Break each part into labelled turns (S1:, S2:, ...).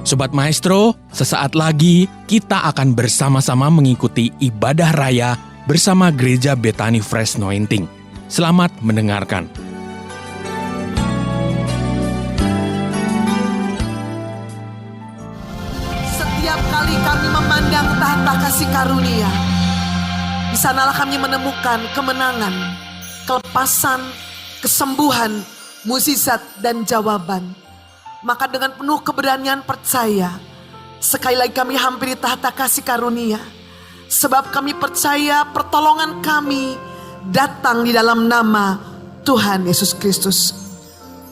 S1: Sobat Maestro, sesaat lagi kita akan bersama-sama mengikuti ibadah raya bersama Gereja Bethany Fresh Anointing. Selamat mendengarkan.
S2: Setiap kali kami memandang tahta kasih karunia, di sanalah kami menemukan kemenangan, kelepasan, kesembuhan, mukjizat dan jawaban. Maka dengan penuh keberanian percaya, sekali lagi kami hampiri tahta kasih karunia. Sebab kami percaya pertolongan kami datang di dalam nama Tuhan Yesus Kristus.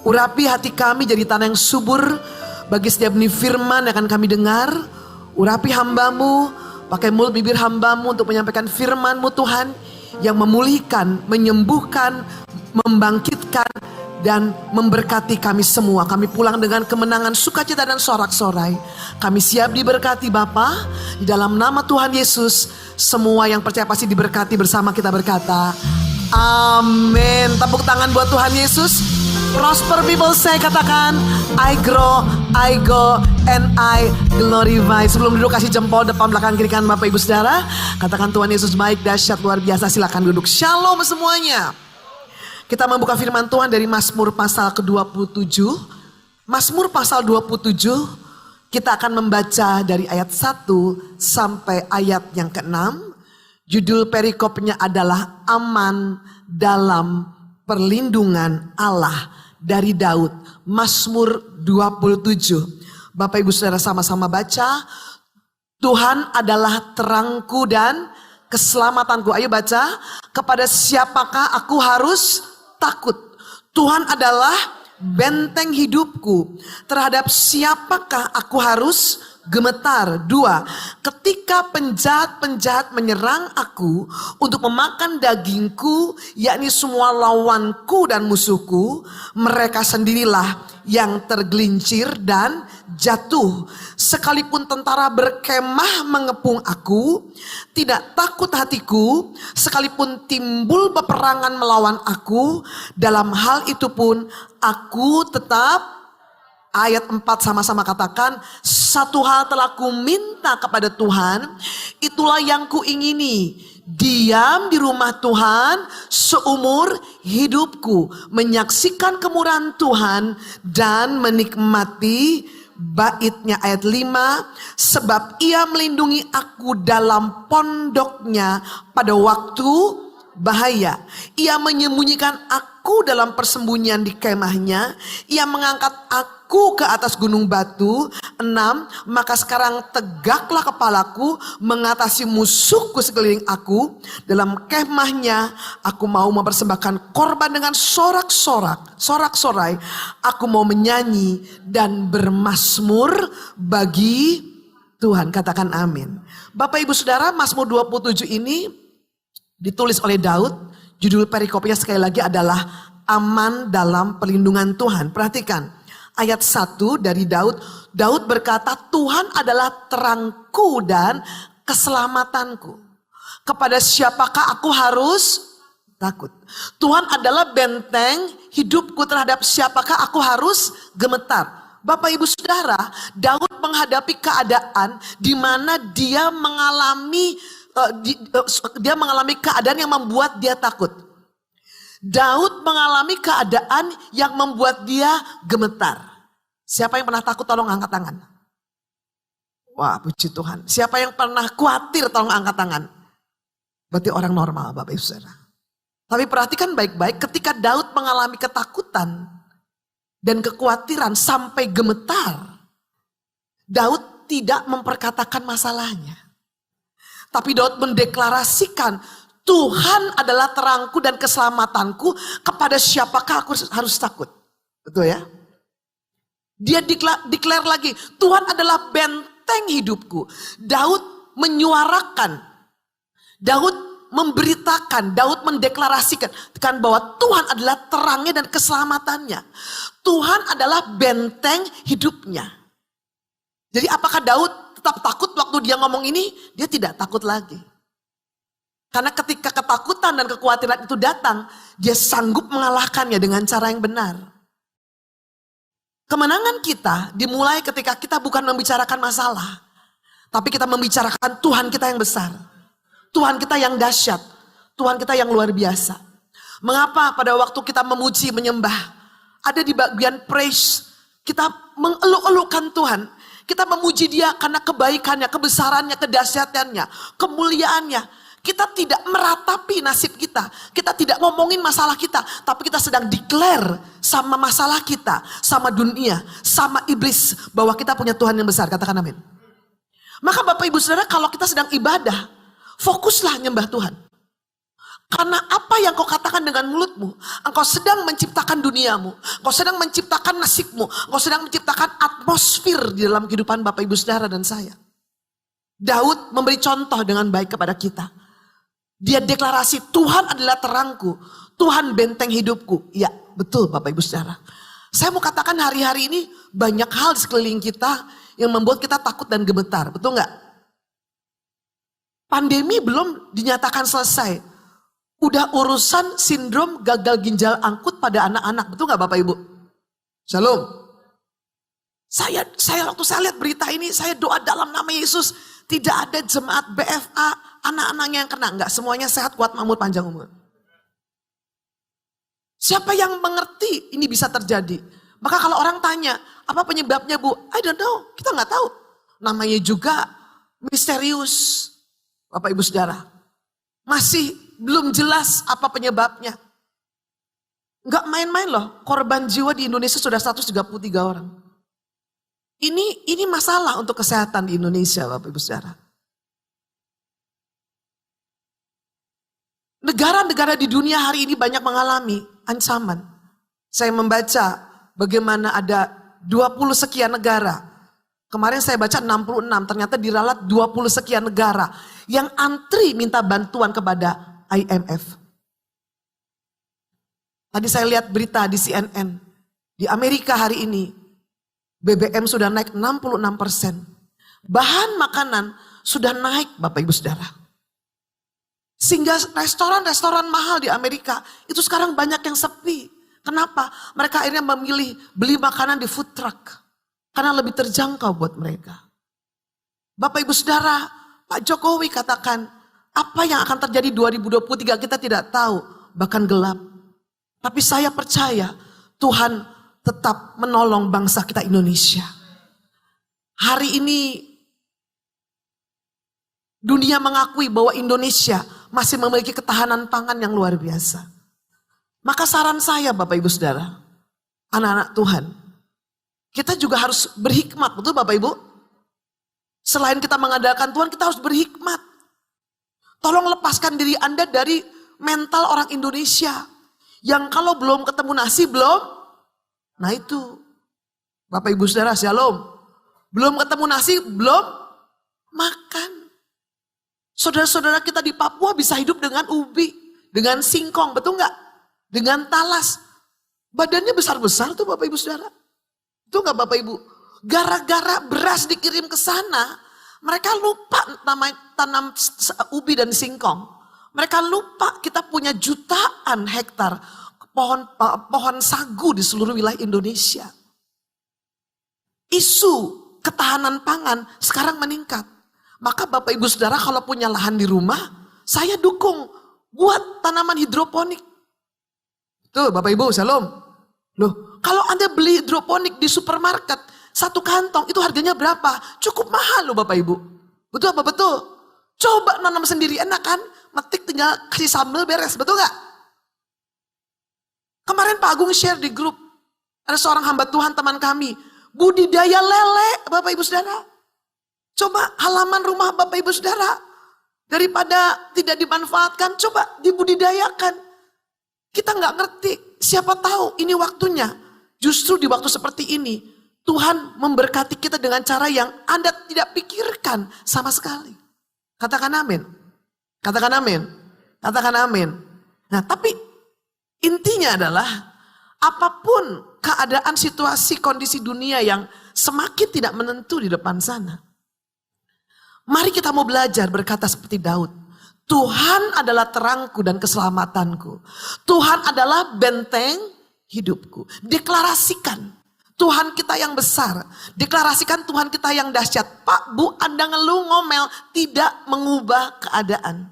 S2: Urapi hati kami jadi tanah yang subur bagi setiap benih firman yang akan kami dengar. Urapi hambamu, pakai mulut bibir hambamu untuk menyampaikan firman-Mu Tuhan, yang memulihkan, menyembuhkan, membangkitkan, dan memberkati kami semua. Kami pulang dengan kemenangan, sukacita dan sorak-sorai. Kami siap diberkati Bapa. Di dalam nama Tuhan Yesus, semua yang percaya pasti diberkati. Bersama kita berkata, amin. Tepuk tangan buat Tuhan Yesus. Prosper people, saya katakan, I grow, I go, and I glorify. Sebelum duduk, kasih jempol depan, belakang, kiri, kanan Bapak Ibu Saudara. Katakan Tuhan Yesus baik, dahsyat, luar biasa. Silakan duduk. Shalom semuanya. Kita membuka firman Tuhan dari Mazmur pasal ke-27. Mazmur pasal 27, kita akan membaca dari ayat 1 sampai ayat yang ke-6. Judul perikopnya adalah Aman dalam Perlindungan Allah, dari Daud. Mazmur 27. Bapak Ibu Saudara sama-sama baca. Tuhan adalah terangku dan keselamatanku. Ayo baca. Kepada siapakah aku harus takut? Tuhan adalah benteng hidupku. Terhadap siapakah aku harus gemetar? 2. Ketika penjahat-penjahat menyerang aku untuk memakan dagingku, yakni semua lawanku dan musuhku, mereka sendirilah yang tergelincir dan jatuh. Sekalipun tentara berkemah mengepung aku, tidak takut hatiku. Sekalipun timbul peperangan melawan aku, dalam hal itu pun aku tetap. Ayat 4 sama-sama katakan, satu hal telah ku minta kepada Tuhan, itulah yang ku ingini, diam di rumah Tuhan seumur hidupku, menyaksikan kemurahan Tuhan dan menikmati baitnya. Ayat 5, sebab ia melindungi aku dalam pondoknya pada waktu bahaya. Ia menyembunyikan aku dalam persembunyian di kemahnya. Ia mengangkat aku ke atas gunung batu. 6, maka sekarang tegaklah kepalaku mengatasi musuhku sekeliling aku. Dalam kemahnya aku mau mempersembahkan korban dengan sorak-sorai. Aku mau menyanyi dan bermazmur bagi Tuhan. Katakan amin. Bapak Ibu Saudara, Mazmur 27 ini ditulis oleh Daud. Judul perikopnya sekali lagi adalah Aman dalam Perlindungan Tuhan. Perhatikan ayat 1 dari Daud. Daud berkata, Tuhan adalah terangku dan keselamatanku. Kepada siapakah aku harus takut? Tuhan adalah benteng hidupku. Terhadap siapakah aku harus gemetar? Bapak Ibu Saudara, Daud menghadapi keadaan di mana dia mengalami keadaan yang membuat dia takut. Daud mengalami keadaan yang membuat dia gemetar. Siapa yang pernah takut tolong angkat tangan. Wah, puji Tuhan. Siapa yang pernah khawatir tolong angkat tangan. Berarti orang normal Bapak Ibu Saudara. Tapi perhatikan baik-baik, ketika Daud mengalami ketakutan dan kekhawatiran sampai gemetar, Daud tidak memperkatakan masalahnya. Tapi Daud mendeklarasikan, Tuhan adalah terangku dan keselamatanku, kepada siapakah aku harus takut? Betul ya? Dia declare lagi, Tuhan adalah benteng hidupku. Daud menyuarakan, Daud memberitakan, Daud mendeklarasikan bahwa Tuhan adalah terangnya dan keselamatannya. Tuhan adalah benteng hidupnya. Jadi apakah Daud tetap takut waktu dia ngomong ini? Dia tidak takut lagi. Karena ketika ketakutan dan kekhawatiran itu datang, dia sanggup mengalahkannya dengan cara yang benar. Kemenangan kita dimulai ketika kita bukan membicarakan masalah, tapi kita membicarakan Tuhan kita yang besar, Tuhan kita yang dahsyat, Tuhan kita yang luar biasa. Mengapa pada waktu kita memuji, menyembah, ada di bagian praise, kita mengeluk-elukkan Tuhan. Kita memuji Dia karena kebaikannya, kebesarannya, kedahsyatannya, kemuliaannya. Kita tidak meratapi nasib kita. Kita tidak ngomongin masalah kita. Tapi kita sedang declare sama masalah kita, sama dunia, sama iblis. Bahwa kita punya Tuhan yang besar. Katakan amin. Maka Bapak Ibu Saudara, kalau kita sedang ibadah, fokuslah nyembah Tuhan. Karena apa yang kau katakan dengan mulutmu, engkau sedang menciptakan duniamu, engkau sedang menciptakan nasibmu, engkau sedang menciptakan atmosfer di dalam kehidupan Bapak Ibu Saudara dan saya. Daud memberi contoh dengan baik kepada kita. Dia deklarasi, Tuhan adalah terangku, Tuhan benteng hidupku. Ya, betul Bapak Ibu Saudara. Saya mau katakan hari-hari ini banyak hal di sekeliling kita yang membuat kita takut dan gemetar. Betul nggak? Pandemi belum dinyatakan selesai. Udah urusan sindrom gagal ginjal akut pada anak-anak. Betul nggak Bapak Ibu? Shalom. Saya waktu saya lihat berita ini, saya doa dalam nama Yesus. Tidak ada jemaat BFA, anak-anaknya yang kena. Enggak, semuanya sehat, kuat, makmur, panjang umur. Siapa yang mengerti ini bisa terjadi? Maka kalau orang tanya, apa penyebabnya Bu? I don't know, kita nggak tahu. Namanya juga misterius. Bapak Ibu Saudara. Masih belum jelas apa penyebabnya. Enggak main-main loh, korban jiwa di Indonesia sudah 133 orang. Ini masalah untuk kesehatan di Indonesia Bapak Ibu Saudara. Negara-negara di dunia hari ini banyak mengalami ancaman. Saya membaca bagaimana ada 20 sekian negara. Kemarin saya baca 66, ternyata diralat 20 sekian negara yang antri minta bantuan kepada IMF. Tadi saya lihat berita di CNN. Di Amerika hari ini BBM sudah naik 66%. Bahan makanan sudah naik Bapak Ibu Saudara. Sehingga restoran-restoran mahal di Amerika itu sekarang banyak yang sepi. Kenapa? Mereka akhirnya memilih beli makanan di food truck. Karena lebih terjangkau buat mereka. Bapak Ibu Saudara, Pak Jokowi katakan, apa yang akan terjadi 2023 kita tidak tahu, bahkan gelap. Tapi saya percaya Tuhan tetap menolong bangsa kita Indonesia. Hari ini dunia mengakui bahwa Indonesia masih memiliki ketahanan pangan yang luar biasa. Maka saran saya Bapak Ibu Saudara, anak-anak Tuhan, kita juga harus berhikmat, betul Bapak Ibu? Selain kita mengandalkan Tuhan, kita harus berhikmat. Tolong lepaskan diri Anda dari mental orang Indonesia. Yang kalau belum ketemu nasi, belum. Nah itu, Bapak Ibu Saudara, shalom. Belum ketemu nasi, belum makan. Saudara-saudara kita di Papua bisa hidup dengan ubi, dengan singkong, betul nggak? Dengan talas. Badannya besar-besar tuh Bapak Ibu Saudara. Itu nggak Bapak Ibu? Gara-gara beras dikirim ke sana, mereka lupa tanam ubi dan singkong. Mereka lupa kita punya jutaan hektar pohon sagu di seluruh wilayah Indonesia. Isu ketahanan pangan sekarang meningkat. Maka Bapak Ibu Saudara kalau punya lahan di rumah, saya dukung buat tanaman hidroponik. Tuh Bapak Ibu, shalom. Loh, kalau Anda beli hidroponik di supermarket, satu kantong itu harganya berapa? Cukup mahal loh Bapak Ibu. Betul apa betul? Coba nanam sendiri, enak kan? Metik tinggal kasih sambal beres, betul gak? Kemarin Pak Agung share di grup, ada seorang hamba Tuhan teman kami, budidaya lele Bapak Ibu Saudara. Coba halaman rumah Bapak Ibu Saudara, daripada tidak dimanfaatkan, coba dibudidayakan. Kita nggak ngerti, siapa tahu ini waktunya. Justru di waktu seperti ini, Tuhan memberkati kita dengan cara yang Anda tidak pikirkan sama sekali. Katakan amin. Katakan amin. Katakan amin. Nah tapi intinya adalah apapun keadaan situasi kondisi dunia yang semakin tidak menentu di depan sana. Mari kita mau belajar berkata seperti Daud. Tuhan adalah terangku dan keselamatanku. Tuhan adalah benteng hidupku. Deklarasikan. Tuhan kita yang besar. Deklarasikan Tuhan kita yang dahsyat. Pak, Bu, Anda ngeluh ngomel tidak mengubah keadaan.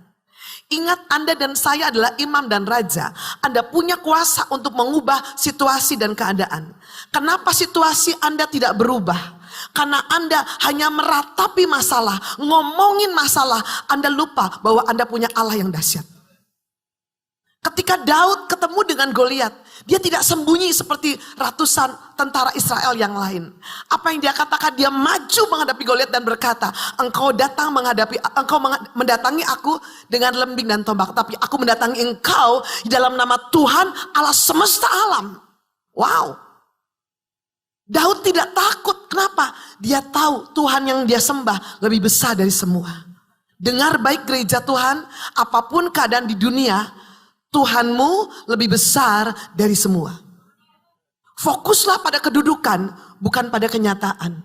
S2: Ingat, Anda dan saya adalah imam dan raja. Anda punya kuasa untuk mengubah situasi dan keadaan. Kenapa situasi Anda tidak berubah? Karena Anda hanya meratapi masalah, ngomongin masalah. Anda lupa bahwa Anda punya Allah yang dahsyat. Ketika Daud ketemu dengan Goliat, dia tidak sembunyi seperti ratusan tentara Israel yang lain. Apa yang dia katakan? Dia maju menghadapi Goliat dan berkata, engkau mendatangi aku dengan lembing dan tombak, tapi aku mendatangi engkau di dalam nama Tuhan Allah semesta alam. Wow. Daud tidak takut. Kenapa? Dia tahu Tuhan yang dia sembah lebih besar dari semua. Dengar baik gereja Tuhan, apapun keadaan di dunia, Tuhanmu lebih besar dari semua. Fokuslah pada kedudukan, bukan pada kenyataan.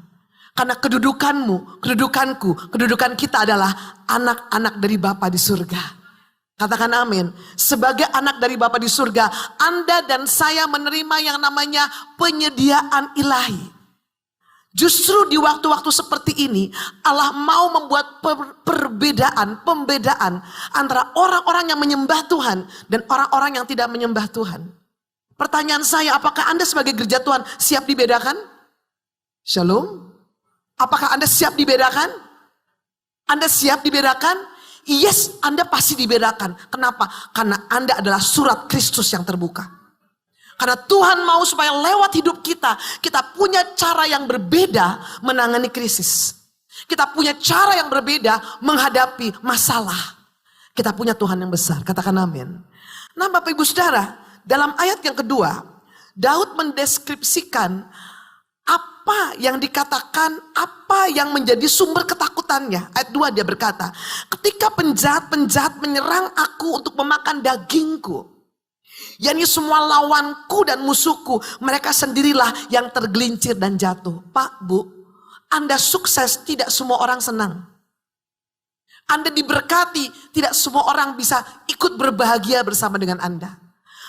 S2: Karena kedudukanmu, kedudukanku, kedudukan kita adalah anak-anak dari Bapa di surga. Katakan amin. Sebagai anak dari Bapa di surga, Anda dan saya menerima yang namanya penyediaan ilahi. Justru di waktu-waktu seperti ini, Allah mau membuat pembedaan antara orang-orang yang menyembah Tuhan dan orang-orang yang tidak menyembah Tuhan. Pertanyaan saya, apakah Anda sebagai gereja Tuhan siap dibedakan? Shalom. Apakah Anda siap dibedakan? Anda siap dibedakan? Yes, Anda pasti dibedakan. Kenapa? Karena Anda adalah surat Kristus yang terbuka. Karena Tuhan mau supaya lewat hidup kita punya cara yang berbeda menangani krisis. Kita punya cara yang berbeda menghadapi masalah. Kita punya Tuhan yang besar, katakan amin. Nah Bapak Ibu Saudara, dalam ayat yang kedua, Daud mendeskripsikan apa yang dikatakan, apa yang menjadi sumber ketakutannya. Ayat 2 dia berkata, ketika penjahat-penjahat menyerang aku untuk memakan dagingku, yakni semua lawanku dan musuhku, mereka sendirilah yang tergelincir dan jatuh. Pak, Bu, Anda sukses, tidak semua orang senang. Anda diberkati, tidak semua orang bisa ikut berbahagia bersama dengan Anda.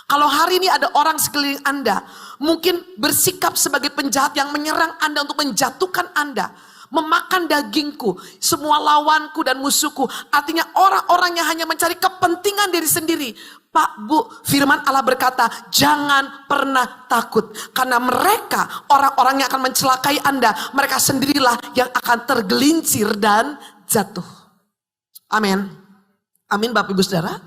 S2: Kalau hari ini ada orang sekeliling Anda, mungkin bersikap sebagai penjahat yang menyerang Anda untuk menjatuhkan Anda, memakan dagingku, semua lawanku dan musuhku. Artinya orang-orang yang hanya mencari kepentingan diri sendiri. Pak, Bu, firman Allah berkata, jangan pernah takut. Karena mereka, orang-orang yang akan mencelakai Anda, mereka sendirilah yang akan tergelincir dan jatuh. Amin. Amin Bapak Ibu Saudara.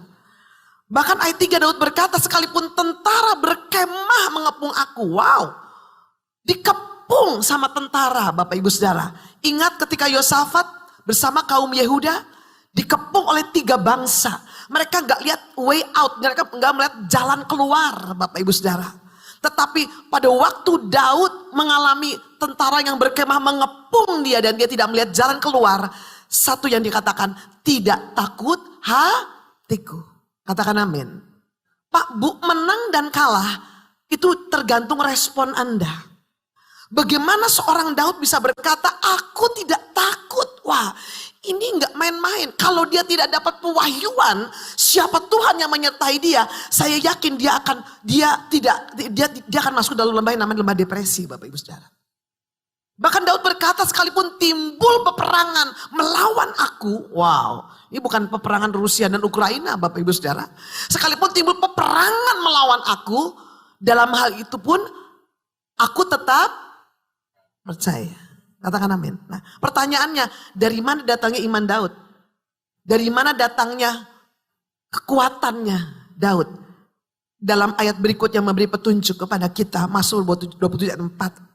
S2: Bahkan ayat 3 Daud berkata, sekalipun tentara berkemah mengepung aku. Wow. Dikepung sama tentara Bapak Ibu Saudara. Ingat ketika Yosafat bersama kaum Yehuda dikepung oleh 3 bangsa. Mereka gak lihat way out, mereka gak melihat jalan keluar Bapak Ibu Saudara. Tetapi pada waktu Daud mengalami tentara yang berkemah mengepung dia dan dia tidak melihat jalan keluar, satu yang dikatakan, tidak takut hatiku. Katakan amin. Pak, Bu, menang dan kalah itu tergantung respon Anda. Bagaimana seorang Daud bisa berkata, aku tidak takut. Wah, ini nggak main-main. Kalau dia tidak dapat pewahyuan, siapa Tuhan yang menyertai dia? Saya yakin dia akan masuk dalam lembah yang namanya lembah depresi, Bapak Ibu Saudara. Bahkan Daud berkata, sekalipun timbul peperangan melawan aku. Wow, ini bukan peperangan Rusia dan Ukraina, Bapak Ibu Saudara. Sekalipun timbul peperangan melawan aku, dalam hal itu pun aku tetap percaya. Katakan amin. Nah, pertanyaannya, dari mana datangnya iman Daud? Dari mana datangnya kekuatannya Daud? Dalam ayat berikutnya memberi petunjuk kepada kita, Mazmur 27 ayat 4.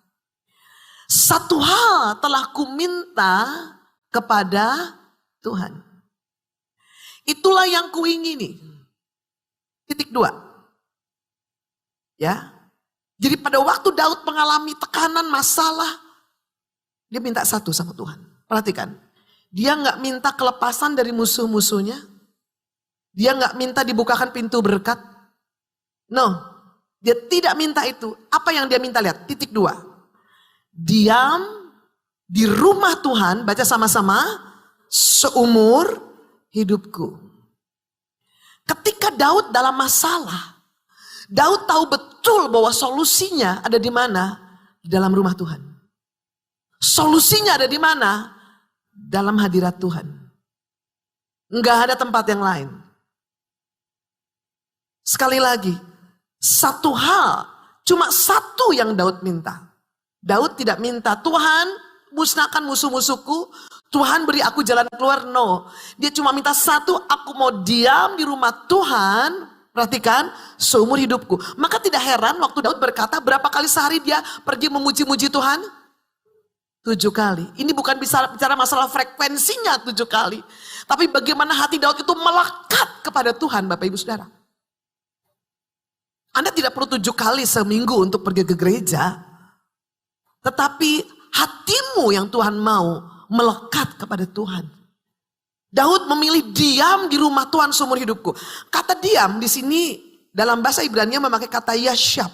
S2: Satu hal telah kuminta kepada Tuhan. Itulah yang kuingini. Titik 2. Ya. Jadi pada waktu Daud mengalami tekanan, masalah, dia minta satu sama Tuhan. Perhatikan. Dia gak minta kelepasan dari musuh-musuhnya. Dia gak minta dibukakan pintu berkat. No. Dia tidak minta itu. Apa yang dia minta? Lihat. Titik 2. Diam di rumah Tuhan. Baca sama-sama. Seumur hidupku. Ketika Daud dalam masalah. Daud tahu betul bahwa solusinya ada di mana? Di dalam rumah Tuhan. Solusinya ada di mana? Dalam hadirat Tuhan. Enggak ada tempat yang lain. Sekali lagi, satu hal, cuma satu yang Daud minta. Daud tidak minta, Tuhan musnahkan musuh-musuhku, Tuhan beri aku jalan keluar, no. Dia cuma minta satu, aku mau diam di rumah Tuhan, perhatikan, seumur hidupku. Maka tidak heran waktu Daud berkata, berapa kali sehari dia pergi memuji-muji Tuhan? 7 kali. Ini bukan bicara masalah frekuensinya 7 kali. Tapi bagaimana hati Daud itu melekat kepada Tuhan, Bapak Ibu Saudara. Anda tidak perlu 7 kali seminggu untuk pergi ke gereja. Tetapi hatimu yang Tuhan mau melekat kepada Tuhan. Daud memilih diam di rumah Tuhan seumur hidupku. Kata diam di sini dalam bahasa Ibrani memakai kata yashab.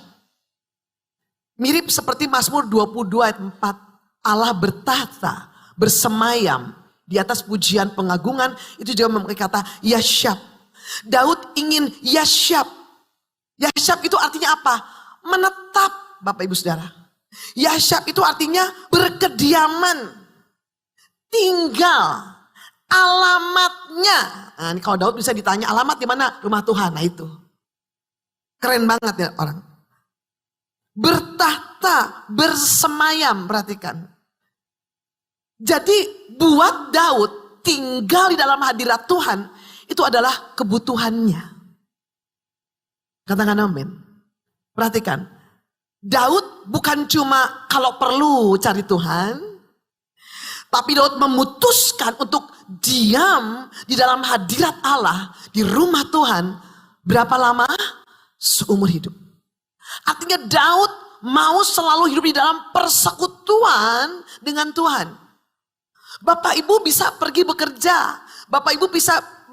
S2: Mirip seperti Mazmur 22 ayat 4. Allah bertahta, bersemayam di atas pujian pengagungan, itu juga memakai kata yashab. Daud ingin yashab. Yashab itu artinya apa? Menetap, Bapak Ibu Saudara. Yashab itu artinya berkediaman, tinggal, alamatnya. Nah, ini kalau Daud bisa ditanya alamat di mana? Rumah Tuhan. Nah itu. Keren banget ya orang. Bertahta, bersemayam, perhatikan. Jadi buat Daud tinggal di dalam hadirat Tuhan itu adalah kebutuhannya. Katakan amin. Perhatikan. Daud bukan cuma kalau perlu cari Tuhan. Tapi Daud memutuskan untuk diam di dalam hadirat Allah. Di rumah Tuhan. Berapa lama? Seumur hidup. Artinya Daud mau selalu hidup di dalam persekutuan dengan Tuhan. Bapak ibu bisa pergi bekerja. Bapak ibu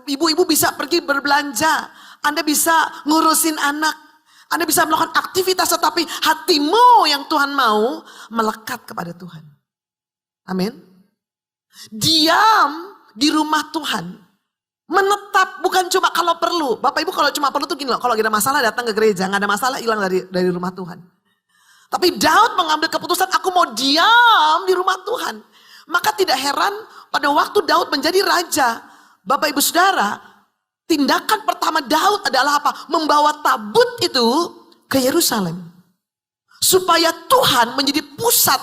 S2: ibu-ibu bisa pergi berbelanja. Anda bisa ngurusin anak. Anda bisa melakukan aktivitas, tetapi hatimu yang Tuhan mau melekat kepada Tuhan. Amin. Diam di rumah Tuhan. Menetap bukan cuma kalau perlu. Bapak ibu kalau cuma perlu tuh gini loh. Kalau ada masalah datang ke gereja. Gak ada masalah hilang dari rumah Tuhan. Tapi Daud mengambil keputusan aku mau diam di rumah Tuhan. Maka tidak heran pada waktu Daud menjadi raja. Bapak ibu saudara. Tindakan pertama Daud adalah apa? Membawa tabut itu ke Yerusalem. Supaya Tuhan menjadi pusat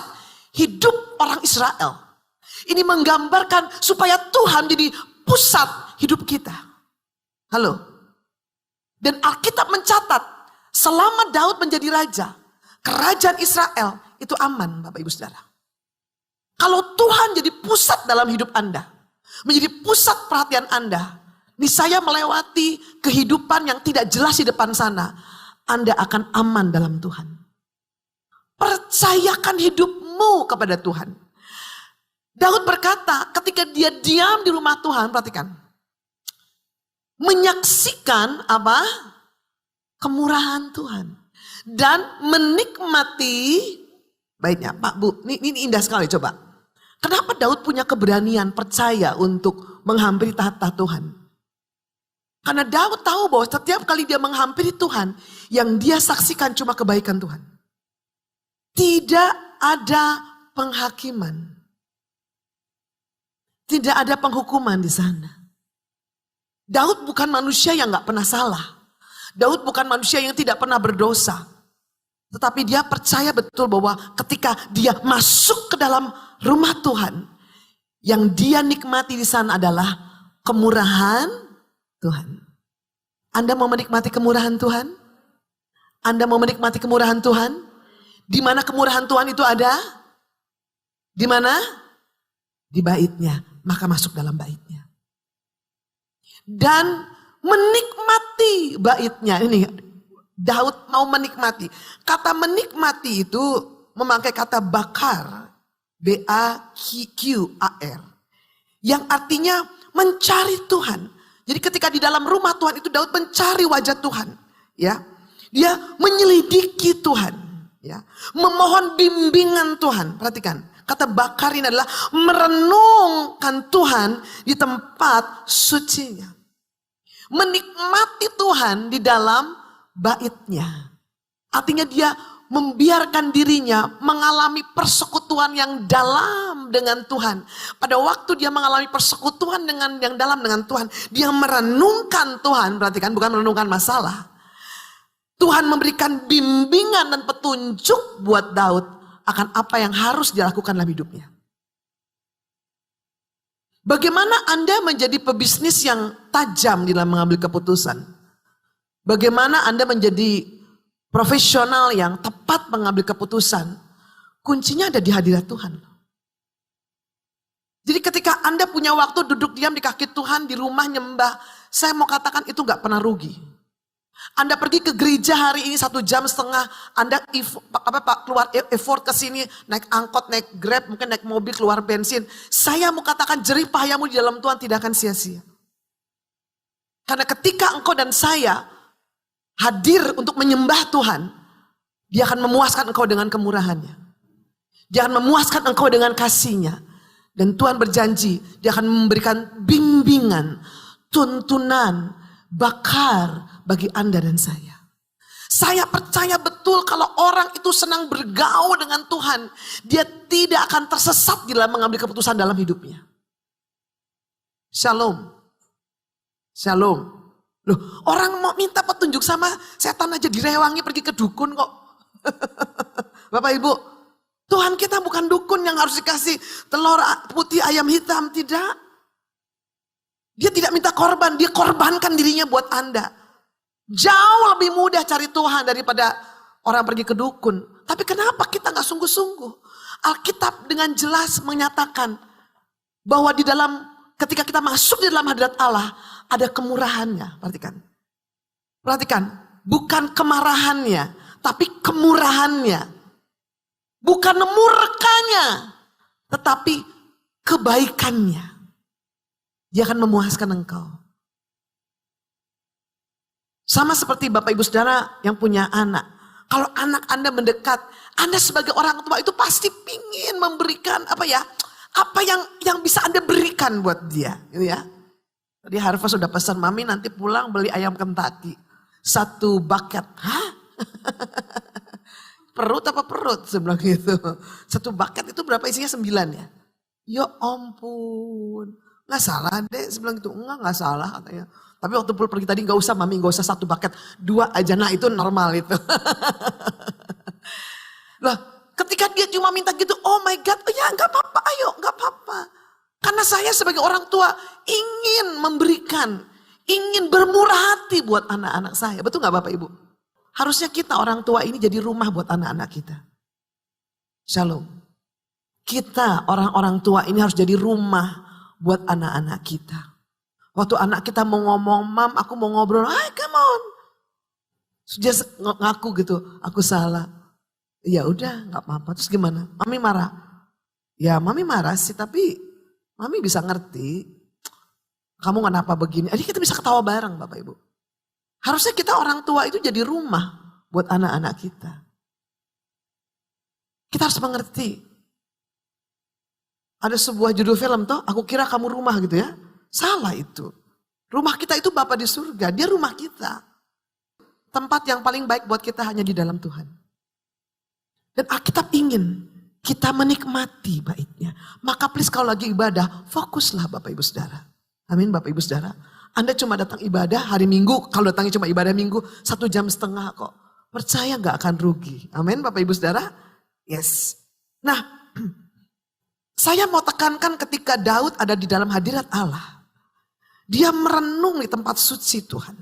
S2: hidup orang Israel. Ini menggambarkan supaya Tuhan jadi pusat hidup kita. Halo. Dan Alkitab mencatat selama Daud menjadi raja, kerajaan Israel itu aman, Bapak Ibu Saudara. Kalau Tuhan jadi pusat dalam hidup Anda, menjadi pusat perhatian Anda, niscaya melewati kehidupan yang tidak jelas di depan sana, Anda akan aman dalam Tuhan. Percayakan hidupmu kepada Tuhan. Daud berkata ketika dia diam di rumah Tuhan, perhatikan. Menyaksikan apa? Kemurahan Tuhan. Dan menikmati, baiknya Pak Bu, ini indah sekali coba. Kenapa Daud punya keberanian percaya untuk menghampiri tahta Tuhan? Karena Daud tahu bahwa setiap kali dia menghampiri Tuhan, yang dia saksikan cuma kebaikan Tuhan. Tidak ada penghakiman. Tidak ada penghukuman di sana. Daud bukan manusia yang gak pernah salah. Daud bukan manusia yang tidak pernah berdosa. Tetapi dia percaya betul bahwa ketika dia masuk ke dalam rumah Tuhan, yang dia nikmati di sana adalah kemurahan Tuhan. Anda mau menikmati kemurahan Tuhan? Anda mau menikmati kemurahan Tuhan? Di mana kemurahan Tuhan itu ada? Di mana? Di baitnya. Maka masuk dalam baitnya. Dan menikmati baitnya. Ini Daud mau menikmati. Kata menikmati itu memakai kata bakar. B-A-Q-A-R. Yang artinya mencari Tuhan. Jadi ketika di dalam rumah Tuhan itu Daud mencari wajah Tuhan. Ya, dia menyelidiki Tuhan. Ya, memohon bimbingan Tuhan. Perhatikan. Kata bakar ini adalah merenungkan Tuhan di tempat sucinya. Menikmati Tuhan di dalam baitnya. Artinya dia membiarkan dirinya mengalami persekutuan yang dalam dengan Tuhan. Pada waktu dia mengalami persekutuan yang dalam dengan Tuhan, dia merenungkan Tuhan, perhatikan, bukan merenungkan masalah. Tuhan memberikan bimbingan dan petunjuk buat Daud akan apa yang harus dia lakukan dalam hidupnya. Bagaimana Anda menjadi pebisnis yang tajam dalam mengambil keputusan? Bagaimana Anda menjadi profesional yang tepat mengambil keputusan? Kuncinya ada di hadirat Tuhan. Jadi ketika Anda punya waktu duduk diam di kaki Tuhan, di rumah nyembah, saya mau katakan itu gak pernah rugi. Anda pergi ke gereja hari ini 1,5 jam, Anda keluar effort ke sini, naik angkot, naik Grab, mungkin naik mobil, keluar bensin. Saya mau katakan jerih payamu di dalam Tuhan tidak akan sia-sia. Karena ketika engkau dan saya hadir untuk menyembah Tuhan, dia akan memuaskan engkau dengan kemurahannya. Dia akan memuaskan engkau dengan kasih-Nya. Dan Tuhan berjanji, dia akan memberikan bimbingan, tuntunan, bakar bagi Anda dan saya. Saya percaya betul kalau orang itu senang bergaul dengan Tuhan, dia tidak akan tersesat di dalam mengambil keputusan dalam hidupnya. Shalom. Shalom. Loh, orang mau minta petunjuk sama setan aja direwangi pergi ke dukun kok. Bapak Ibu, Tuhan kita bukan dukun yang harus dikasih telur putih ayam hitam, tidak. Dia tidak minta korban, dia korbankan dirinya buat Anda. Jauh lebih mudah cari Tuhan daripada orang pergi ke dukun. Tapi kenapa kita gak sungguh-sungguh? Alkitab dengan jelas menyatakan bahwa di dalam ketika kita masuk di dalam hadirat Allah, ada kemurahannya. Perhatikan. Perhatikan. Bukan kemarahannya, tapi kemurahannya. Bukan murkanya, tetapi kebaikannya. Dia akan memuaskan engkau. Sama seperti Bapak Ibu Saudara yang punya anak. Kalau anak Anda mendekat, Anda sebagai orang tua itu pasti pingin memberikan apa yang bisa Anda berikan buat dia, gitu ya. Tadi Harfa sudah pesan, Mami nanti pulang beli ayam Kentucky. 1 bucket. Hah? Perut apa perut? Saya bilang gitu. 1 bucket itu berapa isinya? 9 ya? Ya ampun. Gak salah deh. Saya bilang gitu. Enggak salah katanya. Tapi waktu pergi tadi gak usah Mami, gak usah 1 bucket. 2 aja, nah itu normal itu. Lah ketika dia cuma minta gitu, oh my God, oh ya gak apa-apa, ayo gak apa-apa. Karena saya sebagai orang tua ingin memberikan, ingin bermurah hati buat anak-anak saya. Betul gak Bapak Ibu? Harusnya kita orang tua ini jadi rumah buat anak-anak kita. Shalom. Kita orang-orang tua ini harus jadi rumah buat anak-anak kita. Waktu anak kita mau ngomong, Mam aku mau ngobrol, come on. Dia ngaku gitu, aku salah. Ya udah gak apa-apa, terus gimana? Mami marah? Ya Mami marah sih, tapi Mami bisa ngerti, kamu kenapa begini. Jadi kita bisa ketawa bareng Bapak Ibu. Harusnya kita orang tua itu jadi rumah buat anak-anak kita. Kita harus mengerti. Ada sebuah judul film toh, aku kira kamu rumah gitu ya. Salah itu. Rumah kita itu Bapa di surga, dia rumah kita. Tempat yang paling baik buat kita hanya di dalam Tuhan. Dan Alkitab ingin kita menikmati baiknya. Maka please kalau lagi ibadah, fokuslah Bapak Ibu Saudara. Amin Bapak Ibu Saudara. Anda cuma datang ibadah hari Minggu, kalau datangnya cuma ibadah Minggu, 1,5 jam kok. Percaya gak akan rugi. Amin Bapak Ibu Saudara. Yes. Nah, saya mau tekankan ketika Daud ada di dalam hadirat Allah. Dia merenung di tempat suci Tuhan.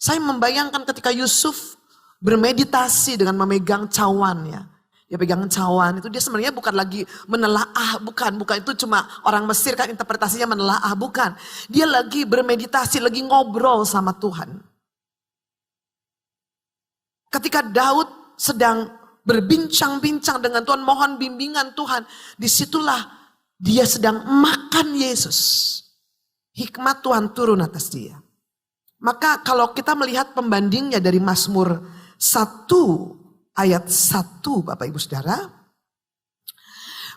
S2: Saya membayangkan ketika Yusuf bermeditasi dengan memegang cawannya. Dia pegang cawan itu dia sebenarnya bukan lagi menelaah, bukan itu cuma orang Mesir kan interpretasinya menelaah, bukan. Dia lagi bermeditasi, lagi ngobrol sama Tuhan. Ketika Daud sedang berbincang-bincang dengan Tuhan, mohon bimbingan Tuhan, disitulah dia sedang makan Yesus. Hikmat Tuhan turun atas dia. Maka kalau kita melihat pembandingnya dari Mazmur 1 ayat 1 Bapak Ibu Saudara.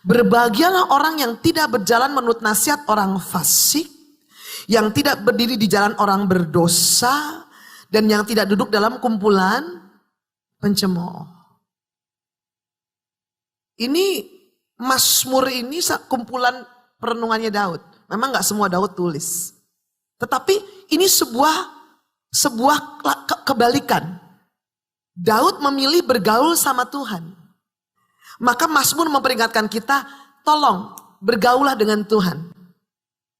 S2: Berbahagialah orang yang tidak berjalan menurut nasihat orang fasik, yang tidak berdiri di jalan orang berdosa, dan yang tidak duduk dalam kumpulan pencemooh. Ini Mazmur ini kumpulan perenungannya Daud. Memang gak semua Daud tulis. Tetapi ini sebuah kebalikan. Daud memilih bergaul sama Tuhan. Maka Mazmur memperingatkan kita, tolong bergaulah dengan Tuhan.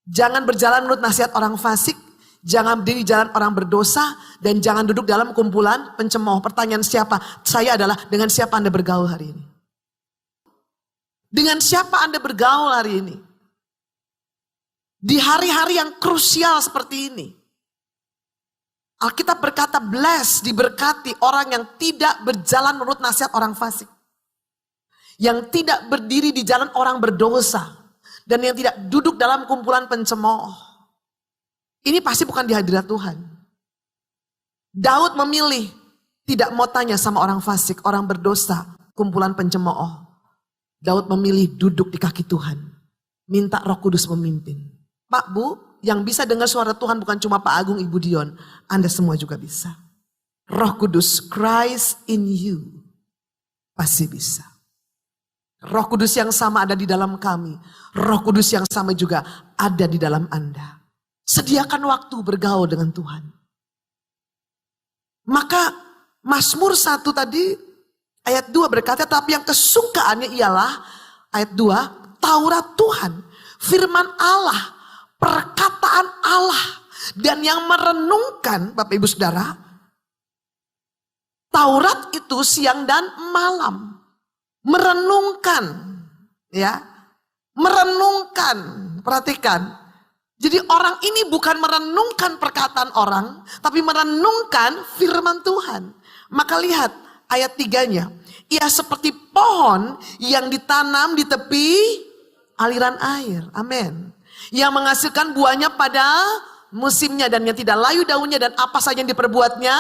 S2: Jangan berjalan menurut nasihat orang fasik, jangan berdiri jalan orang berdosa, dan jangan duduk dalam kumpulan pencemooh. Pertanyaan siapa? Saya adalah, dengan siapa Anda bergaul hari ini? Dengan siapa Anda bergaul hari ini? Di hari-hari yang krusial seperti ini. Alkitab berkata blessed, diberkati orang yang tidak berjalan menurut nasihat orang fasik. Yang tidak berdiri di jalan orang berdosa. Dan yang tidak duduk dalam kumpulan pencemooh. Ini pasti bukan di hadirat Tuhan. Daud memilih tidak mau tanya sama orang fasik, orang berdosa, kumpulan pencemooh. Daud memilih duduk di kaki Tuhan. Minta Roh Kudus memimpin. Pak, Bu, yang bisa dengar suara Tuhan bukan cuma Pak Agung, Ibu Dion. Anda semua juga bisa. Roh Kudus, Christ in you. Pasti bisa. Roh Kudus yang sama ada di dalam kami. Roh Kudus yang sama juga ada di dalam Anda. Sediakan waktu bergaul dengan Tuhan. Maka Mazmur 1 tadi ayat 2 berkata, tapi yang kesukaannya ialah ayat 2, Taurat Tuhan, firman Allah, perkataan Allah, dan yang merenungkan, Bapak Ibu Saudara, Taurat itu siang dan malam. Merenungkan, ya, merenungkan, perhatikan. Jadi orang ini bukan merenungkan perkataan orang, tapi merenungkan firman Tuhan. Maka lihat ayat 3-nya. Ia seperti pohon yang ditanam di tepi aliran air. Amin. Yang menghasilkan buahnya pada musimnya dan yang tidak layu daunnya dan apa saja yang diperbuatnya.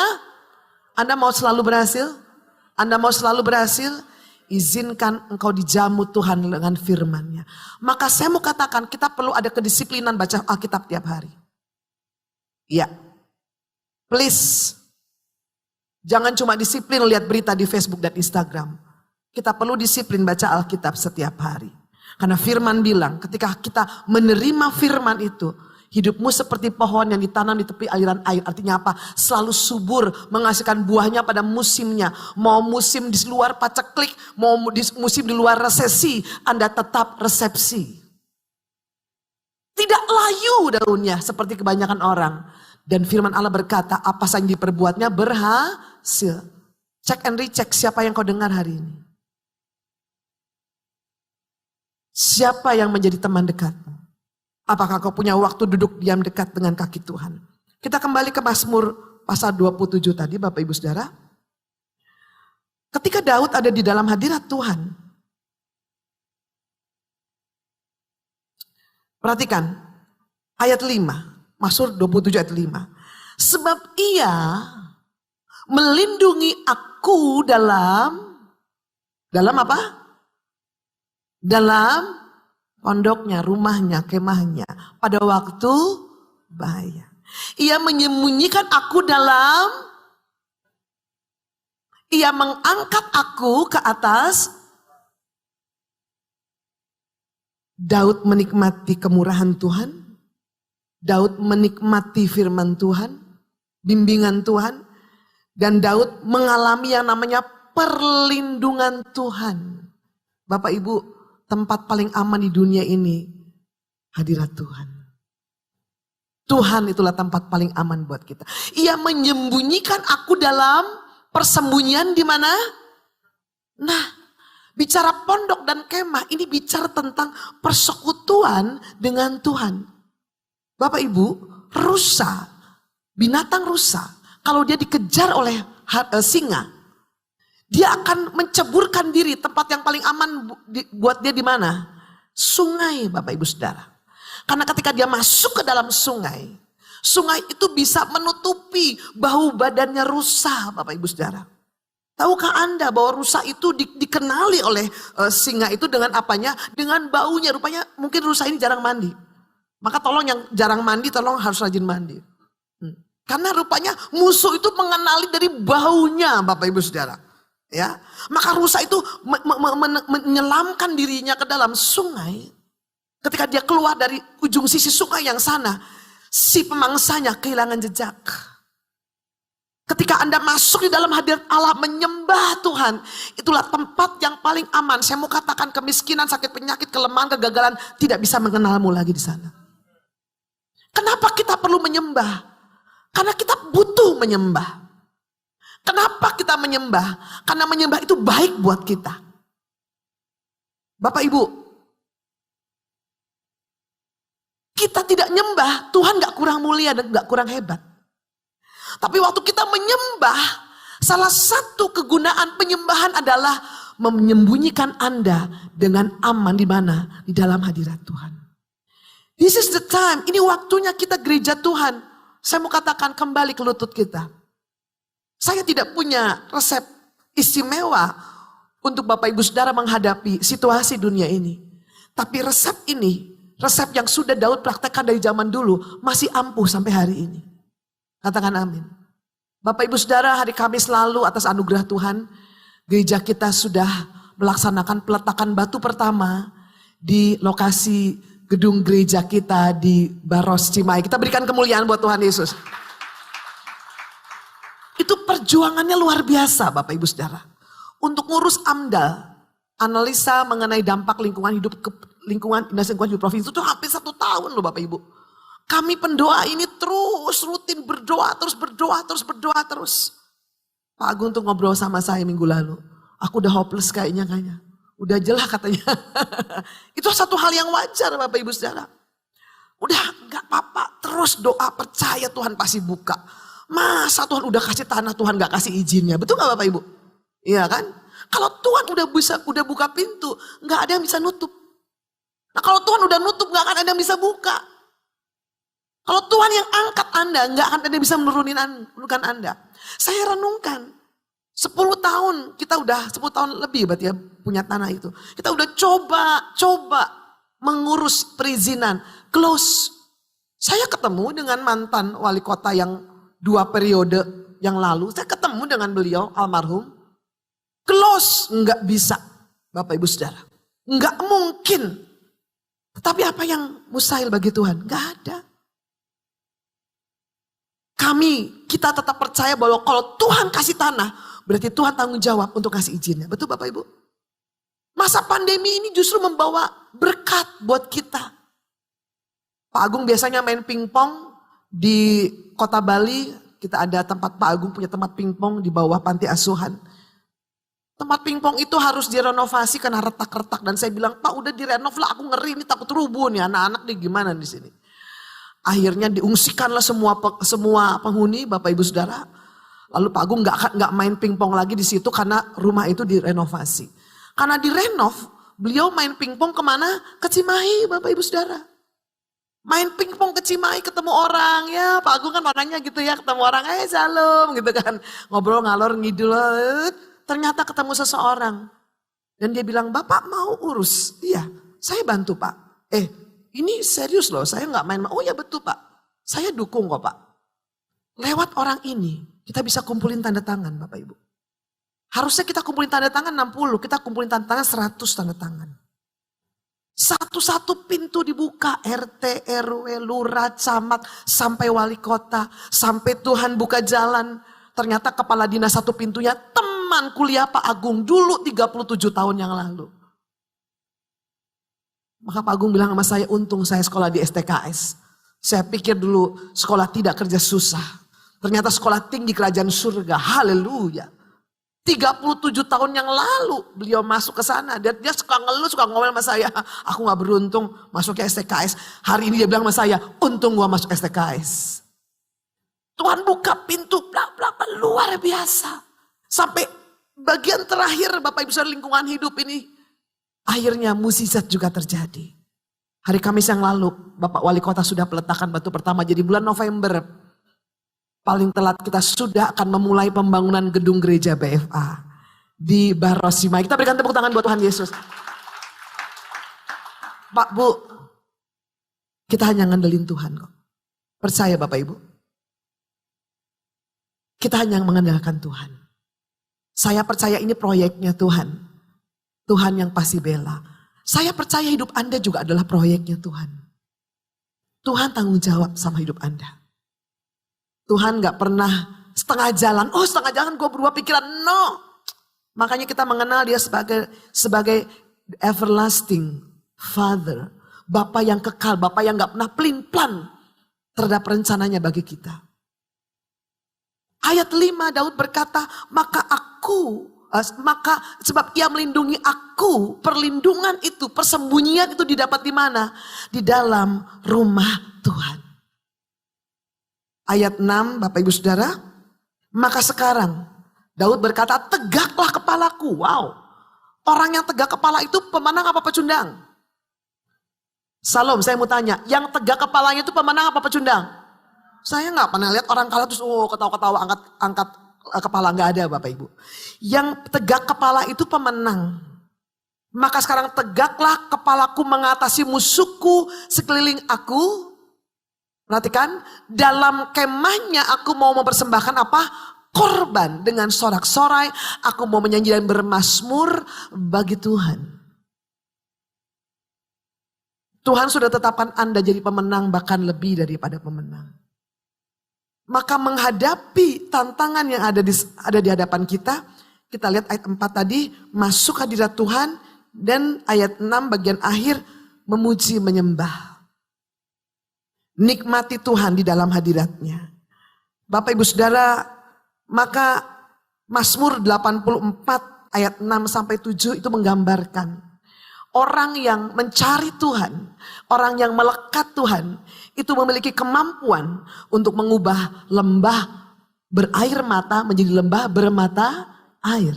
S2: Anda mau selalu berhasil? Anda mau selalu berhasil? Izinkan engkau dijamu Tuhan dengan firman-Nya. Maka saya mau katakan kita perlu ada kedisiplinan baca Alkitab tiap hari. Ya. Please. Jangan cuma disiplin lihat berita di Facebook dan Instagram. Kita perlu disiplin baca Alkitab setiap hari. Karena firman bilang ketika kita menerima firman itu, hidupmu seperti pohon yang ditanam di tepi aliran air. Artinya apa? Selalu subur, menghasilkan buahnya pada musimnya. Mau musim di luar paceklik, mau musim di luar resesi, Anda tetap resepsi. Tidak layu daunnya seperti kebanyakan orang. Dan firman Allah berkata, apa saja yang diperbuatnya berhasil. Cek and recheck siapa yang kau dengar hari ini. Siapa yang menjadi teman dekatmu? Apakah kau punya waktu duduk diam dekat dengan kaki Tuhan? Kita kembali ke Mazmur pasal 27 tadi Bapak Ibu Saudara. Ketika Daud ada di dalam hadirat Tuhan. Perhatikan ayat 5. Mazmur 27 ayat 5. Sebab ia melindungi aku dalam apa? Dalam pondoknya, rumahnya, kemahnya. Pada waktu bahaya. Ia menyembunyikan aku ia mengangkat aku ke atas. Daud menikmati kemurahan Tuhan. Daud menikmati firman Tuhan. Bimbingan Tuhan. Dan Daud mengalami yang namanya perlindungan Tuhan. Bapak Ibu, tempat paling aman di dunia ini hadirat Tuhan. Tuhan itulah tempat paling aman buat kita. Ia menyembunyikan aku dalam persembunyian di mana? Nah, bicara pondok dan kemah ini bicara tentang persekutuan dengan Tuhan. Bapak Ibu, rusa, binatang rusa, kalau dia dikejar oleh singa, dia akan menceburkan diri. Tempat yang paling aman buat dia di mana? Sungai, Bapak Ibu Saudara. Karena ketika dia masuk ke dalam sungai, sungai itu bisa menutupi bahu badannya rusa, Bapak Ibu Saudara. Tahukah Anda bahwa rusa itu dikenali oleh singa itu dengan apanya? Dengan baunya. Rupanya mungkin rusa ini jarang mandi. Maka tolong yang jarang mandi, tolong harus rajin mandi. Karena rupanya musuh itu mengenali dari baunya, Bapak Ibu Saudara. Ya, maka rusa itu menyelamkan dirinya ke dalam sungai. Ketika dia keluar dari ujung sisi sungai yang sana, si pemangsanya kehilangan jejak. Ketika Anda masuk di dalam hadirat Allah menyembah Tuhan, itulah tempat yang paling aman. Saya mau katakan kemiskinan, sakit penyakit, kelemahan, kegagalan tidak bisa mengenalmu lagi di sana. Kenapa kita perlu menyembah? Karena kita butuh menyembah. Kenapa kita menyembah? Karena menyembah itu baik buat kita. Bapak Ibu, kita tidak nyembah, Tuhan gak kurang mulia dan gak kurang hebat. Tapi waktu kita menyembah, salah satu kegunaan penyembahan adalah menyembunyikan Anda dengan aman di mana? Di dalam hadirat Tuhan. This is the time, ini waktunya kita gereja Tuhan. Saya mau katakan kembali ke lutut kita. Saya tidak punya resep istimewa untuk Bapak Ibu Saudara menghadapi situasi dunia ini. Tapi resep ini, resep yang sudah Daud praktekkan dari zaman dulu, masih ampuh sampai hari ini. Katakan amin. Bapak Ibu Saudara, hari Kamis lalu atas anugerah Tuhan, gereja kita sudah melaksanakan peletakan batu pertama di lokasi gedung gereja kita di Baros Cimahi. Kita berikan kemuliaan buat Tuhan Yesus. Itu perjuangannya luar biasa Bapak Ibu Saudara. Untuk ngurus AMDAL, analisa mengenai dampak lingkungan hidup dinas lingkungan hidup provinsi itu hampir 1 tahun loh Bapak Ibu. Kami pendoa ini terus rutin berdoa terus. Pak Agung tuh ngobrol sama saya minggu lalu. Aku udah hopeless kayaknya. Udah jelah katanya. Itu satu hal yang wajar Bapak Ibu Saudara. Udah gak apa-apa, terus doa, percaya Tuhan pasti buka. Masa Tuhan udah kasih tanah, Tuhan gak kasih izinnya, betul gak Bapak Ibu? Iya kan? Kalau Tuhan udah buka pintu, gak ada yang bisa nutup. Nah kalau Tuhan udah nutup, gak akan ada yang bisa buka. Kalau Tuhan yang angkat Anda, gak akan ada yang bisa menurunkan Anda. Saya renungkan, 10 tahun, kita udah 10 tahun lebih berarti ya punya tanah itu. Kita udah coba mengurus perizinan, close. Saya ketemu dengan mantan wali kota yang 2 periode yang lalu, saya ketemu dengan beliau almarhum. Close, nggak bisa Bapak Ibu Saudara. Nggak mungkin. Tapi apa yang mustahil bagi Tuhan? Nggak ada. Kita tetap percaya bahwa kalau Tuhan kasih tanah, berarti Tuhan tanggung jawab untuk kasih izinnya. Betul Bapak Ibu? Masa pandemi ini justru membawa berkat buat kita. Pak Agung biasanya main pingpong di Kota Bali. Kita ada tempat Pak Agung punya tempat pingpong di bawah panti asuhan. Tempat pingpong itu harus direnovasi karena retak-retak. Dan saya bilang, Pak udah direnov lah, aku ngeri ini takut rubuh nih anak-anak nih gimana di sini. Akhirnya diungsikanlah semua penghuni Bapak Ibu Saudara. Lalu Pak Agung nggak main pingpong lagi di situ karena rumah itu direnovasi. Karena direnov, beliau main pingpong kemana? Ke Cimahi Bapak Ibu Saudara. Main pingpong ke Cimahi ketemu orang ya. Pak Agung kan orangnya gitu ya, ketemu orang salam gitu kan. Ngobrol ngalor ngidul. Ternyata ketemu seseorang. Dan dia bilang, Bapak mau urus? Iya, saya bantu Pak. Ini serius loh, saya gak main. Oh ya betul Pak, saya dukung kok Pak. Lewat orang ini, kita bisa kumpulin tanda tangan Bapak Ibu. Harusnya kita kumpulin tanda tangan 60, kita kumpulin tanda tangan 100 tanda tangan. Satu-satu pintu dibuka, RT, RW, lurah, camat, sampai wali kota, sampai Tuhan buka jalan. Ternyata kepala dinas satu pintunya teman kuliah Pak Agung dulu 37 tahun yang lalu. Maka Pak Agung bilang sama saya, untung saya sekolah di STKS. Saya pikir dulu sekolah tidak kerja susah. Ternyata sekolah tinggi kerajaan surga, haleluya. 37 tahun yang lalu beliau masuk ke sana. Dia suka ngeluh, suka ngomel sama saya. Aku gak beruntung masuk ke STKS. Hari ini dia bilang sama saya, untung gua masuk STKS. Tuhan buka pintu, luar biasa. Sampai bagian terakhir Bapak Ibu Saudara lingkungan hidup ini. Akhirnya mukjizat juga terjadi. Hari Kamis yang lalu Bapak Wali Kota sudah peletakan batu pertama. Jadi bulan November paling telat kita sudah akan memulai pembangunan gedung gereja BFA di Baros Cimahi. Kita berikan tepuk tangan buat Tuhan Yesus. Pak Bu, kita hanya ngandelin Tuhan kok. Percaya Bapak Ibu. Kita hanya mengandalkan Tuhan. Saya percaya ini proyeknya Tuhan. Tuhan yang pasti bela. Saya percaya hidup Anda juga adalah proyeknya Tuhan. Tuhan tanggung jawab sama hidup Anda. Tuhan gak pernah setengah jalan. Oh setengah jalan gue berubah pikiran. No. Makanya kita mengenal dia sebagai everlasting Father. Bapa yang kekal. Bapa yang gak pernah pelin-pelan terhadap rencananya bagi kita. Ayat 5 Daud berkata, maka sebab ia melindungi aku, perlindungan itu, persembunyian itu didapat di mana? Di dalam rumah Tuhan. Ayat 6 Bapak Ibu Saudara, maka sekarang Daud berkata, tegaklah kepalaku. Wow, orang yang tegak kepala itu pemenang apa pecundang? Salom, saya mau tanya, yang tegak kepalanya itu pemenang apa pecundang? Saya nggak pernah lihat orang kalah terus ketawa-ketawa angkat kepala, nggak ada Bapak Ibu. Yang tegak kepala itu pemenang. Maka sekarang tegaklah kepalaku mengatasi musuhku sekeliling aku. Perhatikan, dalam kemahnya aku mau mempersembahkan apa? Korban dengan sorak-sorai. Aku mau menyanyi dan bermazmur bagi Tuhan. Tuhan sudah tetapkan Anda jadi pemenang, bahkan lebih daripada pemenang. Maka menghadapi tantangan yang ada di hadapan kita, kita lihat ayat 4 tadi, masuk hadirat Tuhan, dan ayat 6 bagian akhir, memuji menyembah. Nikmati Tuhan di dalam hadiratnya. Bapak Ibu Saudara, maka Mazmur 84 ayat 6 sampai 7 itu menggambarkan orang yang mencari Tuhan, orang yang melekat Tuhan, itu memiliki kemampuan untuk mengubah lembah berair mata menjadi lembah bermata air.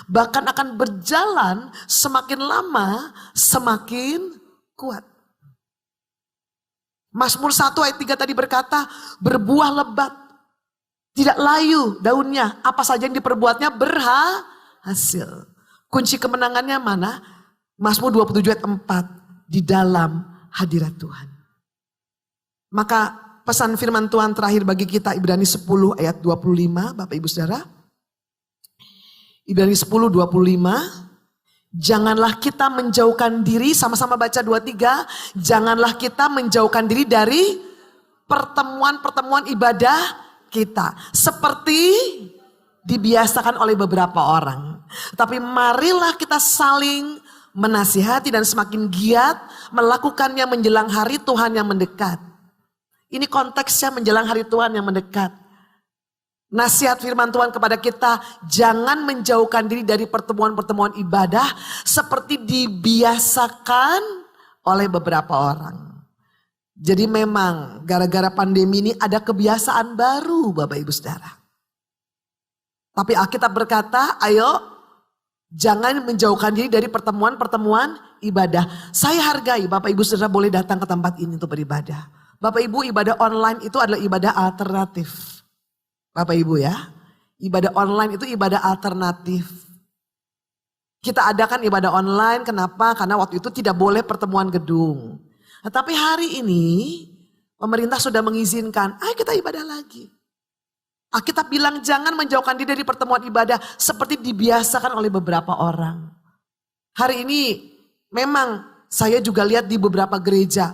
S2: Bahkan akan berjalan semakin lama semakin kuat. Mazmur 1 ayat 3 tadi berkata, berbuah lebat, tidak layu daunnya, apa saja yang diperbuatnya berhasil. Kunci kemenangannya mana? Mazmur 27 ayat 4, di dalam hadirat Tuhan. Maka pesan firman Tuhan terakhir bagi kita Ibrani 10 ayat 25 Bapak Ibu Saudara. Ibrani 10 25. Janganlah kita menjauhkan diri, sama-sama baca 23. Janganlah kita menjauhkan diri dari pertemuan-pertemuan ibadah kita. Seperti dibiasakan oleh beberapa orang. Tapi marilah kita saling menasihati dan semakin giat melakukannya menjelang hari Tuhan yang mendekat. Ini konteksnya menjelang hari Tuhan yang mendekat. Nasihat firman Tuhan kepada kita, jangan menjauhkan diri dari pertemuan-pertemuan ibadah seperti dibiasakan oleh beberapa orang. Jadi memang gara-gara pandemi ini ada kebiasaan baru Bapak Ibu Saudara. Tapi Alkitab berkata, ayo jangan menjauhkan diri dari pertemuan-pertemuan ibadah. Saya hargai Bapak Ibu Saudara boleh datang ke tempat ini untuk beribadah. Bapak Ibu, ibadah online itu adalah ibadah alternatif. Bapak Ibu ya, ibadah online itu ibadah alternatif. Kita adakan ibadah online, kenapa? Karena waktu itu tidak boleh pertemuan gedung. Tetapi hari ini pemerintah sudah mengizinkan, ayo kita ibadah lagi. Alkitab bilang jangan menjauhkan diri dari pertemuan ibadah seperti dibiasakan oleh beberapa orang. Hari ini memang saya juga lihat di beberapa gereja,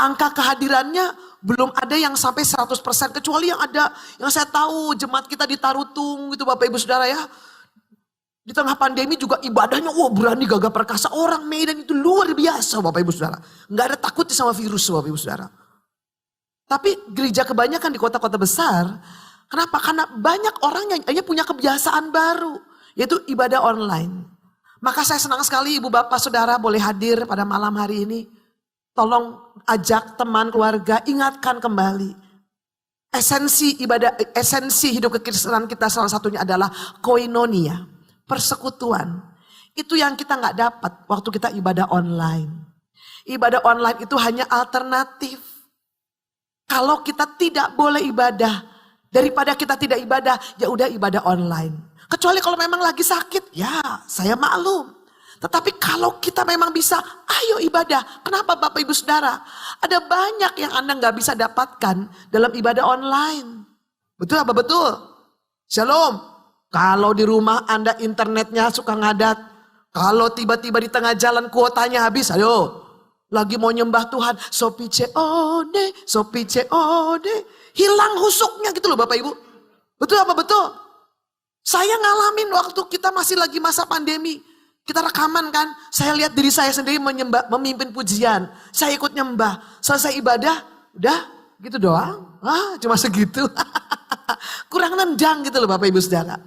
S2: angka kehadirannya belum ada yang sampai 100%. Kecuali yang ada, yang saya tahu jemaat kita di Tarutung gitu Bapak Ibu Saudara ya. Di tengah pandemi juga ibadahnya berani gagah perkasa. Orang Medan itu luar biasa Bapak Ibu Saudara. Nggak ada takutnya sama virus Bapak Ibu Saudara. Tapi gereja kebanyakan di kota-kota besar. Kenapa? Karena banyak orang yang hanya punya kebiasaan baru. Yaitu ibadah online. Maka saya senang sekali Ibu Bapak Saudara boleh hadir pada malam hari ini. Tolong ajak teman keluarga, ingatkan kembali. Esensi ibadah, esensi hidup kekristenan kita salah satunya adalah koinonia, persekutuan. Itu yang kita gak dapat waktu kita ibadah online. Ibadah online itu hanya alternatif. Kalau kita tidak boleh ibadah, daripada kita tidak ibadah, ya udah ibadah online. Kecuali kalau memang lagi sakit, ya saya maklum. Tetapi kalau kita memang bisa, ayo ibadah. Kenapa Bapak Ibu Saudara? Ada banyak yang Anda gak bisa dapatkan dalam ibadah online. Betul apa betul? Shalom. Kalau di rumah Anda internetnya suka ngadat. Kalau tiba-tiba di tengah jalan kuotanya habis, ayo. Lagi mau nyembah Tuhan, sopice ode. Hilang husuknya gitu loh Bapak Ibu. Betul apa betul? Saya ngalamin waktu kita masih lagi masa pandemi. Kita rekaman kan, saya lihat diri saya sendiri memimpin pujian. Saya ikut nyembah, selesai ibadah, udah gitu doang. Cuma segitu. Kurang nendang gitu loh Bapak Ibu Saudara.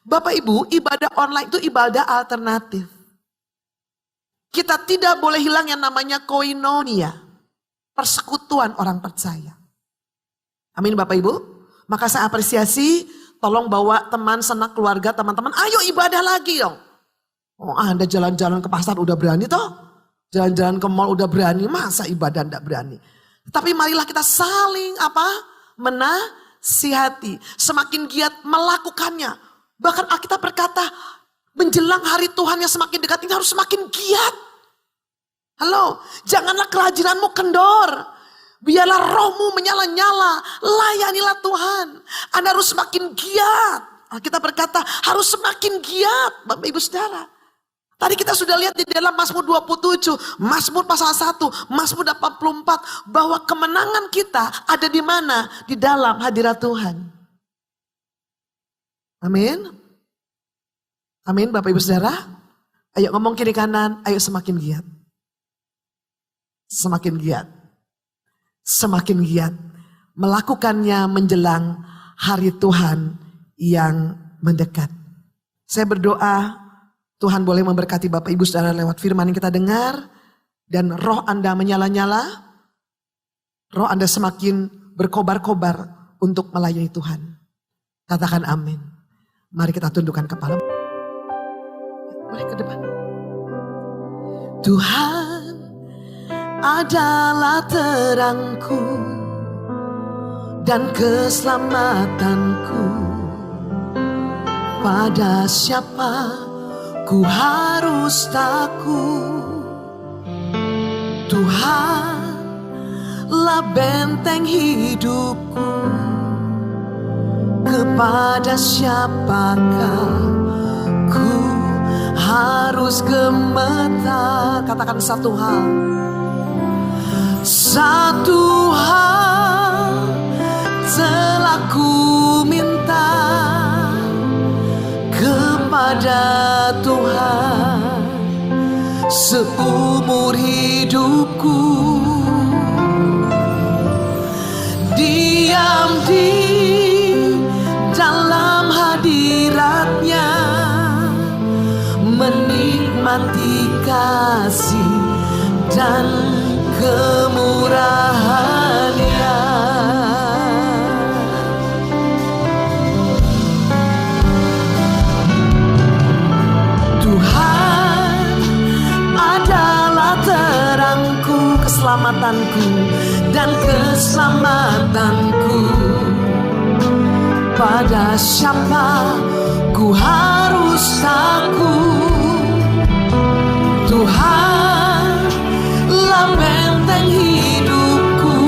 S2: Bapak Ibu, ibadah online itu ibadah alternatif. Kita tidak boleh hilang yang namanya koinonia. Persekutuan orang percaya. Amin Bapak Ibu. Maka saya apresiasi, tolong bawa teman, sanak keluarga, teman-teman. Ayo ibadah lagi dong. Oh Anda jalan-jalan ke pasar udah berani toh. Jalan-jalan ke mall udah berani. Masa ibadah enggak berani. Tapi marilah kita saling menasihati. Semakin giat melakukannya. Bahkan Alkitab berkata, menjelang hari Tuhan yang semakin dekat ini harus semakin giat. Halo, janganlah kerajinanmu kendor. Biarlah rohmu menyala-nyala, layanilah Tuhan. Anda harus semakin giat. Alkitab berkata harus semakin giat, Bapak Ibu Saudara. Tadi kita sudah lihat di dalam Mazmur 27, Mazmur pasal 1, Mazmur 84, bahwa kemenangan kita ada di mana? Di dalam hadirat Tuhan. Amin. Amin Bapak Ibu Saudara. Ayo ngomong kiri kanan, ayo semakin giat. Semakin giat. Semakin giat. Melakukannya menjelang hari Tuhan yang mendekat. Saya berdoa Tuhan boleh memberkati Bapak Ibu Saudara lewat firman yang kita dengar. Dan roh Anda menyala-nyala. Roh Anda semakin berkobar-kobar untuk melayani Tuhan. Katakan amin. Mari kita tundukkan kepala. Boleh ke depan. Tuhan adalah terangku dan keselamatanku. Pada siapa ku harus takut? Tuhanlah benteng hidupku. Kepada siapakah ku harus gemetar? Katakan satu hal. Satu hal telah ku minta kepada Tuhan seumur hidupku. Diam di dalam hadiratnya, menikmati kasih dan kemurahannya. Tuhan adalah terangku, keselamatanku dan keselamatanku. Pada siapa ku harus takut? Tuhanlah benteng hidupku.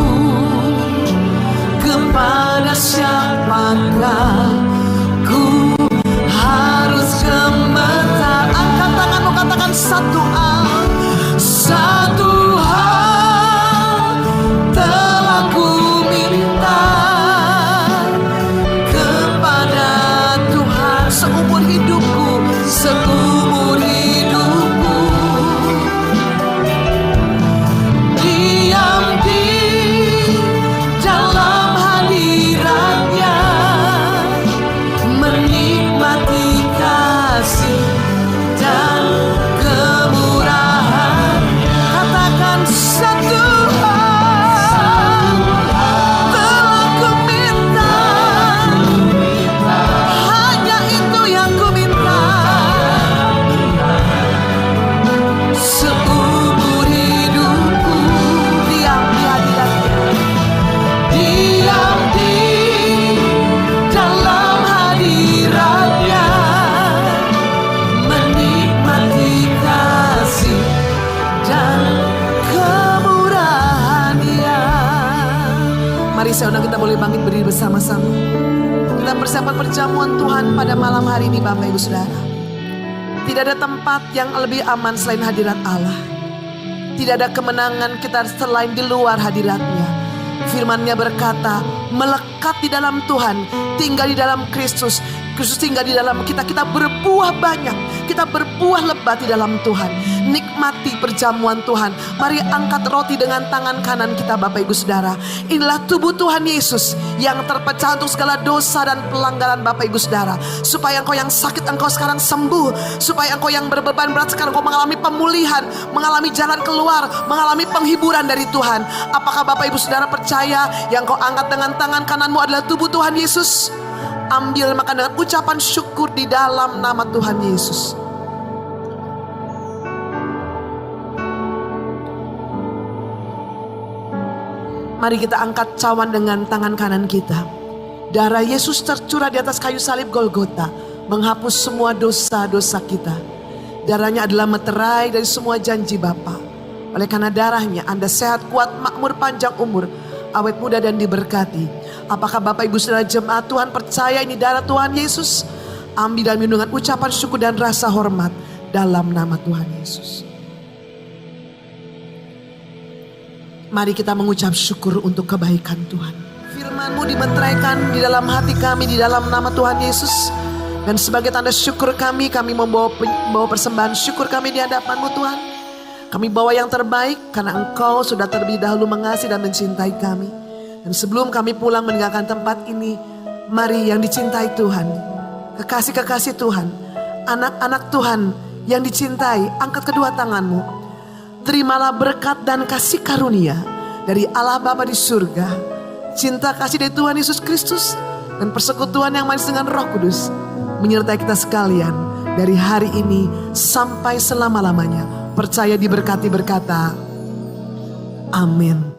S2: Kepada siapakah ku harus gemetar? Angkat tanganmu, katakan satu hal. Satu hal telah ku minta seumur hidupku, seumur hidupku. Diam di dalam hadiratnya, menikmati kasih dan kemurahannya. Katakan satu hal telah ku minta. Seumur hidupku, diam di hadiratnya. Diam di dalam hadiratnya, menikmati kasih dan kemurahannya. Mari saya undang kita boleh bangkit berdiri bersama-sama. Kita sedang persiapan perjamuan Tuhan pada malam hari ini Bapak Ibu Saudara. Tidak ada tempat yang lebih aman selain hadirat Allah. Tidak ada kemenangan kita selain di luar hadiratnya. Firman-Nya berkata, melekat di dalam Tuhan, tinggal di dalam Kristus, Kristus tinggal di dalam kita. Kita berbuah banyak, kita berbuah lebat di dalam Tuhan. Nikmati perjamuan Tuhan. Mari angkat roti dengan tangan kanan kita Bapak Ibu Saudara. Inilah tubuh Tuhan Yesus yang terpecah untuk segala dosa dan pelanggaran Bapak Ibu Saudara. Supaya engkau yang sakit engkau sekarang sembuh. Supaya engkau yang berbeban berat sekarang engkau mengalami pemulihan, mengalami jalan keluar, mengalami penghiburan dari Tuhan. Apakah Bapak Ibu Saudara percaya yang kau angkat dengan tangan kananmu adalah tubuh Tuhan Yesus? Ambil makan dengan ucapan syukur di dalam nama Tuhan Yesus. Mari kita angkat cawan dengan tangan kanan kita. Darah Yesus tercurah di atas kayu salib Golgota, menghapus semua dosa-dosa kita. Darahnya adalah meterai dari semua janji Bapa. Oleh karena darahnya Anda sehat, kuat, makmur, panjang umur, awet muda dan diberkati. Apakah Bapak Ibu Saudara jemaat Tuhan percaya ini darah Tuhan Yesus? Ambil dan minum dengan ucapan syukur dan rasa hormat dalam nama Tuhan Yesus. Mari kita mengucap syukur untuk kebaikan Tuhan. Firman-Mu dimeteraikan di dalam hati kami di dalam nama Tuhan Yesus. Dan sebagai tanda syukur kami membawa persembahan syukur kami di hadapan-Mu Tuhan. Kami bawa yang terbaik karena Engkau sudah terlebih dahulu mengasihi dan mencintai kami. Dan sebelum kami pulang meninggalkan tempat ini, mari yang dicintai Tuhan, kekasih-kekasih Tuhan, anak-anak Tuhan yang dicintai, angkat kedua tanganmu. Terimalah berkat dan kasih karunia dari Allah Bapa di surga, cinta kasih dari Tuhan Yesus Kristus, dan persekutuan yang manis dengan Roh Kudus menyertai kita sekalian dari hari ini sampai selama-lamanya. Percaya diberkati berkata, amin.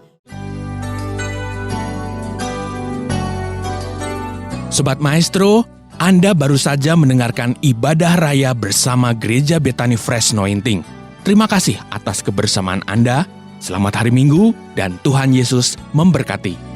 S1: Sobat Maestro, Anda baru saja mendengarkan ibadah raya bersama Gereja Bethany Fresh Anointing. Terima kasih atas kebersamaan Anda. Selamat hari Minggu dan Tuhan Yesus memberkati.